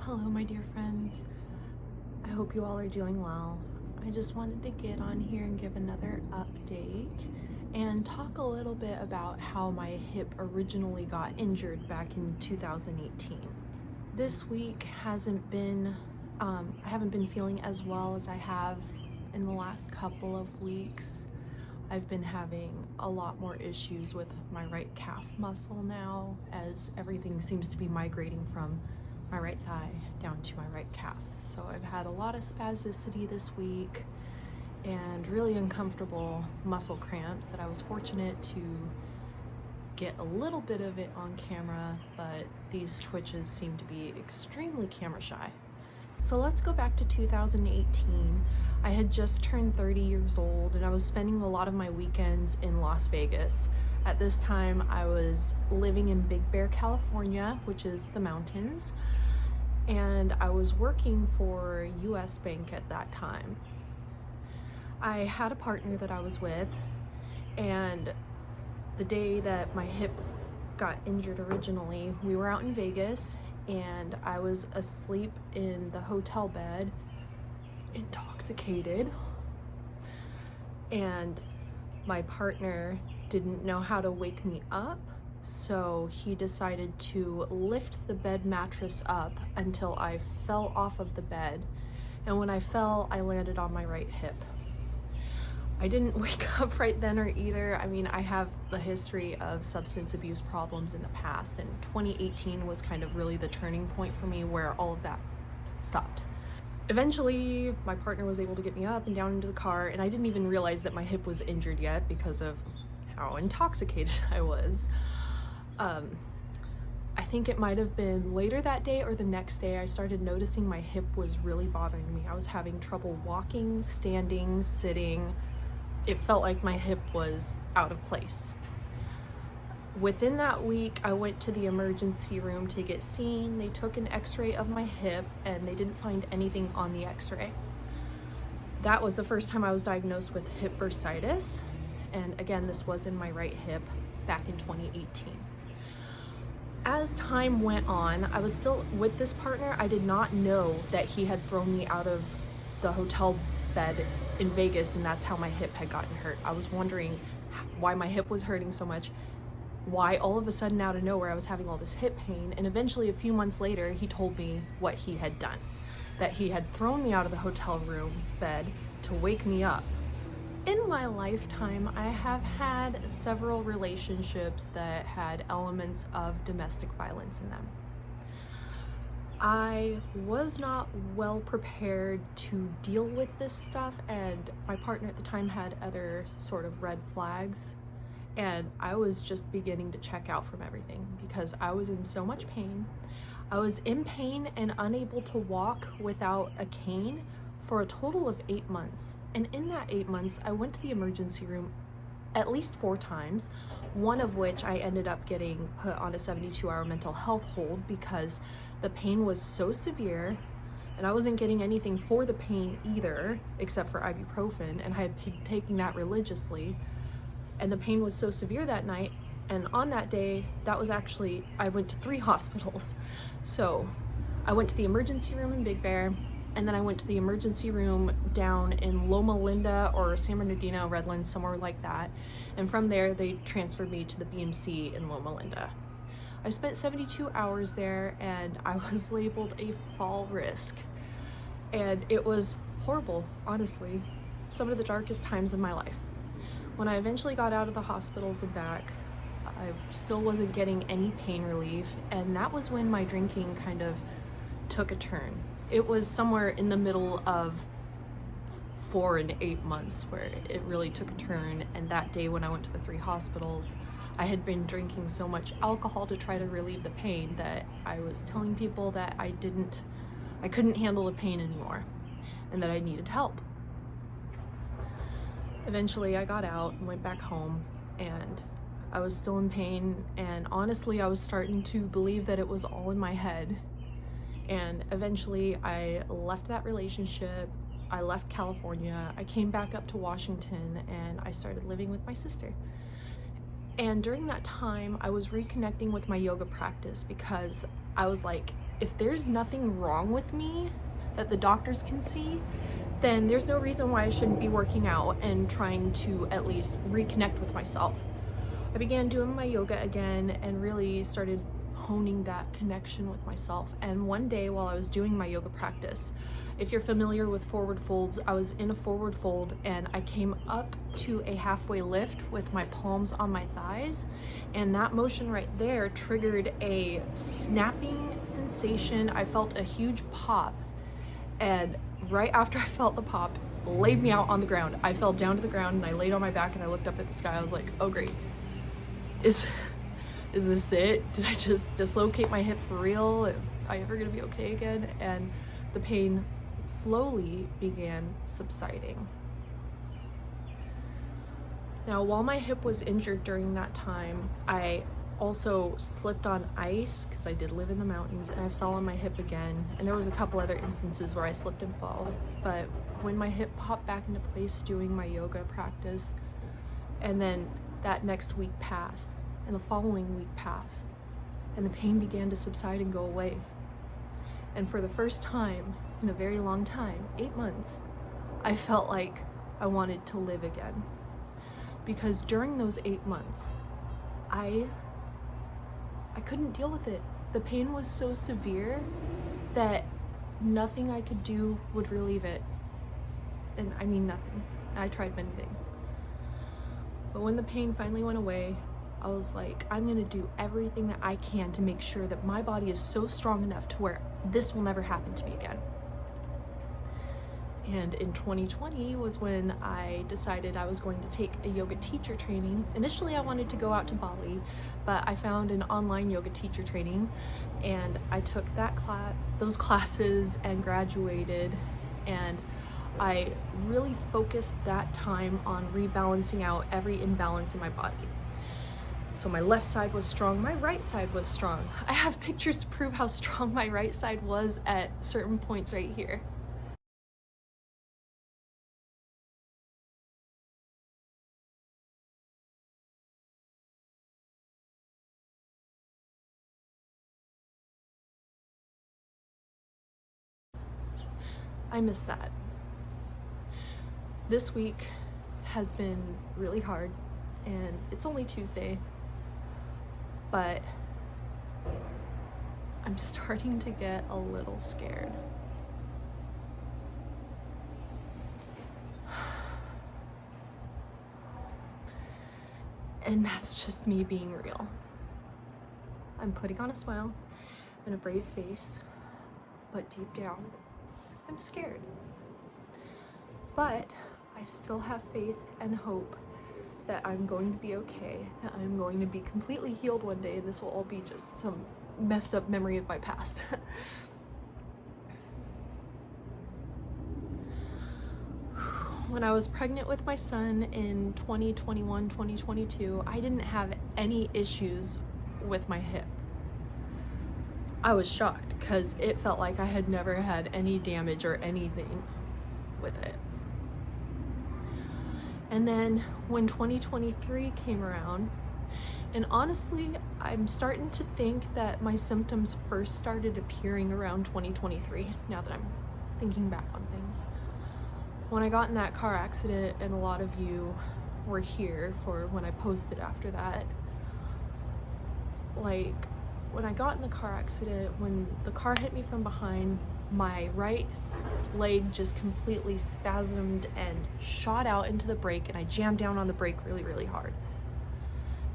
Hello, my dear friends. I hope you all are doing well. I just wanted to get on here and give another update and talk a little bit about how my hip originally got injured back in 2018. This week hasn't been, I haven't been feeling as well as I have in the last couple of weeks. I've been having a lot more issues with my right calf muscle now, as everything seems to be migrating from my right thigh down to my right calf. So I've had a lot of spasticity this week and really uncomfortable muscle cramps that I was fortunate to get a little bit of it on camera, but these twitches seem to be extremely camera shy. So let's go back to 2018. I had just turned 30 years old and I was spending a lot of my weekends in Las Vegas. At this time, I was living in Big Bear, California, which is the mountains, and I was working for US Bank at that time. I had a partner that I was with, and the day that my hip got injured originally, we were out in Vegas and I was asleep in the hotel bed, intoxicated, and my partner didn't know how to wake me up, so he decided to lift the bed mattress up until I fell off of the bed, and when I fell, I landed on my right hip. I didn't wake up right then or either. I mean, I have the history of substance abuse problems in the past, and 2018 was kind of really the turning point for me where all of that stopped. Eventually, my partner was able to get me up and down into the car, and I didn't even realize that my hip was injured yet because of how intoxicated I was. I think it might have been later that day or the next day I started noticing my hip was really bothering me. I was having trouble walking, standing, sitting. It felt like my hip was out of place. Within that week, I went to the emergency room to get seen. They took an x-ray of my hip and they didn't find anything on the x-ray. That was the first time I was diagnosed with hip bursitis. And again, this was in my right hip back in 2018. As time went on, I was still with this partner. I did not know that he had thrown me out of the hotel bed in Vegas, and that's how my hip had gotten hurt. I was wondering why my hip was hurting so much, why all of a sudden out of nowhere I was having all this hip pain, and eventually a few months later he told me what he had done, that he had thrown me out of the hotel room bed to wake me up. In my lifetime, I have had several relationships that had elements of domestic violence in them. I was not well prepared to deal with this stuff, and my partner at the time had other sort of red flags, and I was just beginning to check out from everything because I was in so much pain. I was in pain and unable to walk without a cane for a total of 8 months. And in that 8 months, I went to the emergency room at least 4 times, one of which I ended up getting put on a 72-hour mental health hold because the pain was so severe, and I wasn't getting anything for the pain either, except for ibuprofen, and I had been taking that religiously. And the pain was so severe that night, and on that day, I went to 3 hospitals. So I went to the emergency room in Big Bear, and then I went to the emergency room down in Loma Linda or San Bernardino, Redlands, somewhere like that. And from there, they transferred me to the BMC in Loma Linda. I spent 72 hours there, and I was labeled a fall risk. And it was horrible, honestly. Some of the darkest times of my life. When I eventually got out of the hospitals and back, I still wasn't getting any pain relief, and that was when my drinking kind of took a turn. It was somewhere in the middle of 4 and 8 months where it really took a turn, and that day when I went to the 3 hospitals, I had been drinking so much alcohol to try to relieve the pain that I was telling people that I couldn't handle the pain anymore and that I needed help. Eventually I got out and went back home, and I was still in pain, and honestly I was starting to believe that it was all in my head. And eventually I left that relationship, I left California, I came back up to Washington, and I started living with my sister. And during that time, I was reconnecting with my yoga practice because I was like, if there's nothing wrong with me that the doctors can see, then there's no reason why I shouldn't be working out and trying to at least reconnect with myself. I began doing my yoga again and really started honing that connection with myself. And one day while I was doing my yoga practice, if you're familiar with forward folds, I was in a forward fold and I came up to a halfway lift with my palms on my thighs, and that motion right there triggered a snapping sensation. I felt a huge pop, and right after I felt the pop, laid me out on the ground. I fell down to the ground and I laid on my back and I looked up at the sky. I was like, oh great, is this it? Did I just dislocate my hip for real? Am I ever gonna be okay again? And the pain slowly began subsiding. Now, while my hip was injured during that time, I also slipped on ice because I did live in the mountains, and I fell on my hip again. And there was a couple other instances where I slipped and fell. But when my hip popped back into place doing my yoga practice, and then that next week passed, and the following week passed, and the pain began to subside and go away. And for the first time in a very long time, 8 months, I felt like I wanted to live again. Because during those 8 months, I couldn't deal with it. The pain was so severe that nothing I could do would relieve it. And I mean nothing. I tried many things. But when the pain finally went away, I was like, I'm gonna do everything that I can to make sure that my body is so strong enough to where this will never happen to me again. And in 2020 was when I decided I was going to take a yoga teacher training. Initially, I wanted to go out to Bali, but I found an online yoga teacher training, and I took those classes and graduated, and I really focused that time on rebalancing out every imbalance in my body. So my left side was strong, my right side was strong. I have pictures to prove how strong my right side was at certain points right here. I miss that. This week has been really hard, and it's only Tuesday, but I'm starting to get a little scared. And that's just me being real. I'm putting on a smile and a brave face, but deep down, I'm scared. But I still have faith and hope that I'm going to be okay, that I'm going to be completely healed one day, and this will all be just some messed up memory of my past. When I was pregnant with my son in 2021, 2022, I didn't have any issues with my hip. I was shocked because it felt like I had never had any damage or anything with it. And then when 2023 came around, and honestly, I'm starting to think that my symptoms first started appearing around 2023, now that I'm thinking back on things. When I got in that car accident, and a lot of you were here for when I posted after that, like, when I got in the car accident, when the car hit me from behind, my right leg just completely spasmed and shot out into the brake, and I jammed down on the brake really, really hard.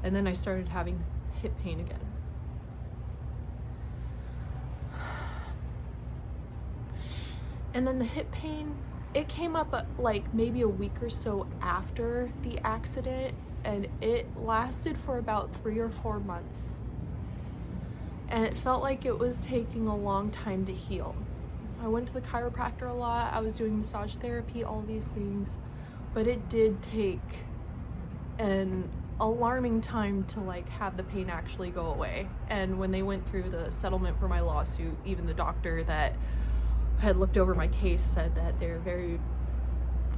And then I started having hip pain again. And then the hip pain, it came up like maybe a week or so after the accident, and it lasted for about 3 or 4 months. And it felt like it was taking a long time to heal. I went to the chiropractor a lot, I was doing massage therapy, all these things, but it did take an alarming time to like have the pain actually go away. And when they went through the settlement for my lawsuit, even the doctor that had looked over my case said that there very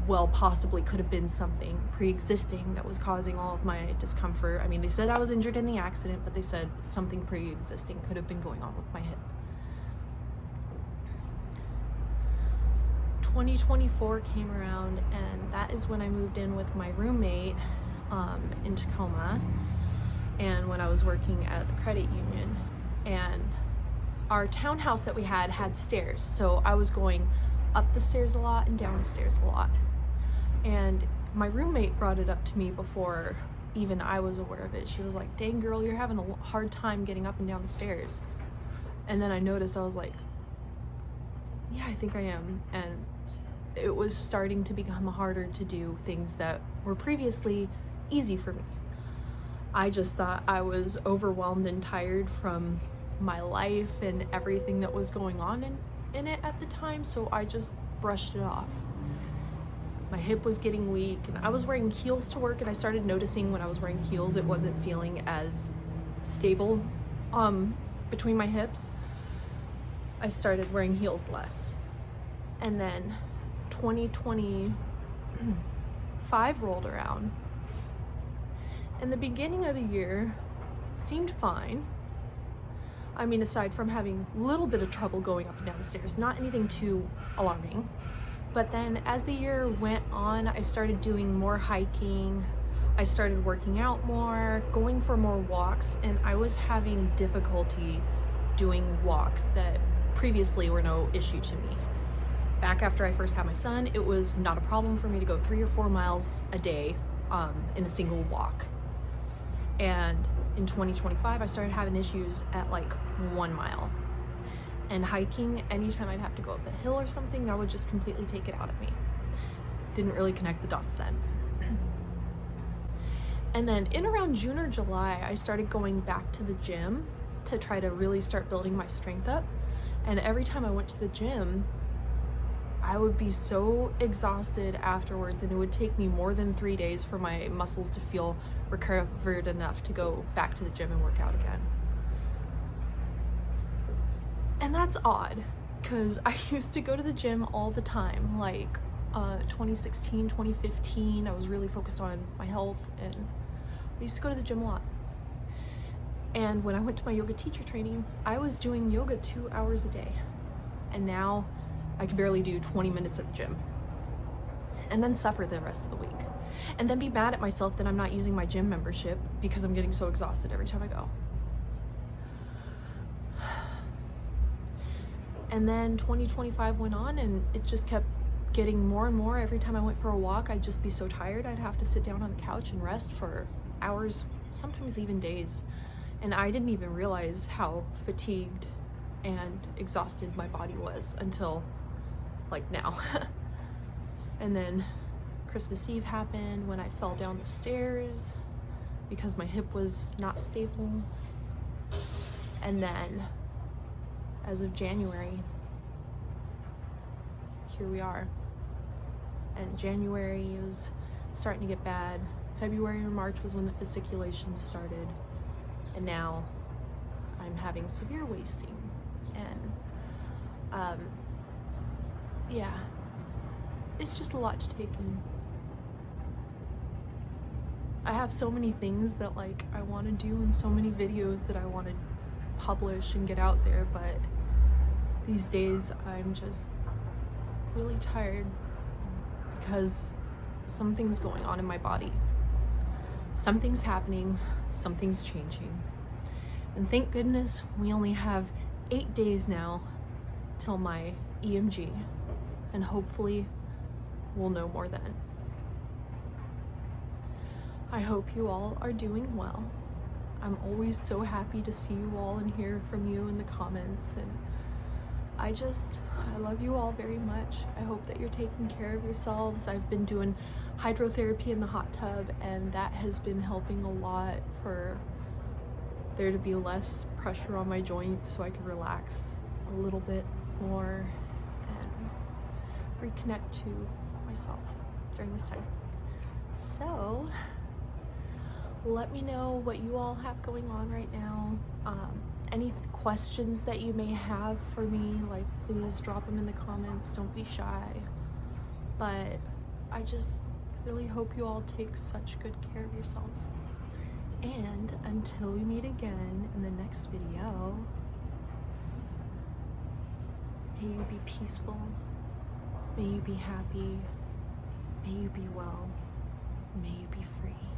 well possibly could have been something pre-existing that was causing all of my discomfort. I mean, they said I was injured in the accident, but they said something pre-existing could have been going on with my hip. 2024 came around, and that is when I moved in with my roommate in Tacoma, and when I was working at the credit union. And our townhouse that we had stairs, so I was going up the stairs a lot and down the stairs a lot. And my roommate brought it up to me before even I was aware of it. She was like, "Dang girl, you're having a hard time getting up and down the stairs." And then I noticed, I was like, yeah, I think I am. And it was starting to become harder to do things that were previously easy for me. I just thought I was overwhelmed and tired from my life and everything that was going on in it at the time, so I just brushed it off. My hip was getting weak, and I was wearing heels to work, and I started noticing when I was wearing heels it wasn't feeling as stable between my hips. I started wearing heels less. And then 2025 rolled around, and the beginning of the year seemed fine. I mean, aside from having a little bit of trouble going up and down the stairs, not anything too alarming. But then as the year went on, I started doing more hiking, I started working out more, going for more walks, and I was having difficulty doing walks that previously were no issue to me. Back after I first had my son, it was not a problem for me to go 3 or 4 miles a day in a single walk. And in 2025, I started having issues at like 1 mile. And hiking, anytime I'd have to go up a hill or something, that would just completely take it out of me. Didn't really connect the dots then. And then in around June or July, I started going back to the gym to try to really start building my strength up. And every time I went to the gym, I would be so exhausted afterwards, and it would take me more than 3 days for my muscles to feel recovered enough to go back to the gym and work out again. And that's odd, because I used to go to the gym all the time, like 2016, 2015, I was really focused on my health, and I used to go to the gym a lot. And when I went to my yoga teacher training, I was doing yoga 2 hours a day. And now I can barely do 20 minutes at the gym. And then suffer the rest of the week. And then be mad at myself that I'm not using my gym membership because I'm getting so exhausted every time I go. And then 2025 went on, and it just kept getting more and more. Every time I went for a walk, I'd just be so tired. I'd have to sit down on the couch and rest for hours, sometimes even days. And I didn't even realize how fatigued and exhausted my body was until like now. And then Christmas Eve happened when I fell down the stairs because my hip was not stable. And then as of January, here we are. And January was starting to get bad. February or March was when the fasciculations started. And now I'm having severe wasting. And yeah, it's just a lot to take in. I have so many things that like I want to do, and so many videos that I want to publish and get out there, but these days I'm just really tired because something's going on in my body. Something's happening, something's changing. And thank goodness we only have 8 days now till my EMG, and hopefully we'll know more then. I hope you all are doing well. I'm always so happy to see you all and hear from you in the comments, and I love you all very much. I hope that you're taking care of yourselves. I've been doing hydrotherapy in the hot tub, and that has been helping a lot for there to be less pressure on my joints so I can relax a little bit more and reconnect to myself during this time. So let me know what you all have going on right now. Any questions that you may have for me, like, please drop them in the comments. Don't be shy. But I just really hope you all take such good care of yourselves. And until we meet again in the next video, may you be peaceful May you be happy. May you be well. May you be free.